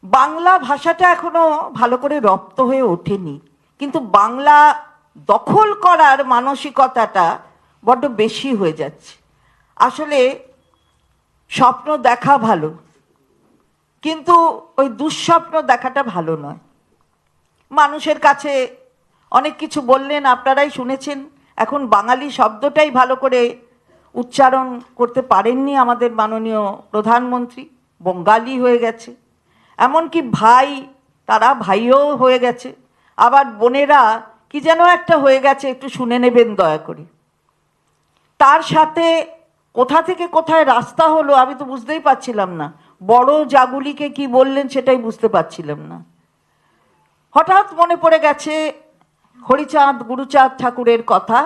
বাংলা ভাষাটা এখনো ভালো করে রপ্ত হয়ে ওঠেনি, কিন্তু বাংলা দখল করার মানসিকতাটা বড্ড বেশি হয়ে যাচ্ছে। আসলে স্বপ্ন দেখা ভালো, কিন্তু ওই দুঃস্বপ্ন দেখাটা ভালো নয়। মানুষের কাছে অনেক কিছু বললেন, আপনারাই শুনেছেন। এখন বাঙালি শব্দটাই ভালো করে উচ্চারণ করতে পারেননি আমাদের মাননীয় প্রধানমন্ত্রী, বঙ্গালী হয়ে গেছে। এমনকি ভাই, তারা ভাইও হয়ে গেছে, আবার বোনেরা কি যেন একটা হয়ে গেছে, একটু শুনে নেবেন দয়া করে। তার সাথে কোথা থেকে কোথায় রাস্তা হলো আমি তো বুঝতেই পারছিলাম না। বড় জাগুলিকে কি বললেন সেটাই বুঝতে পারছিলাম না। হঠাৎ মনে পড়ে গেছে হরিচাঁদ গুরুচাঁদ ঠাকুরের কথা।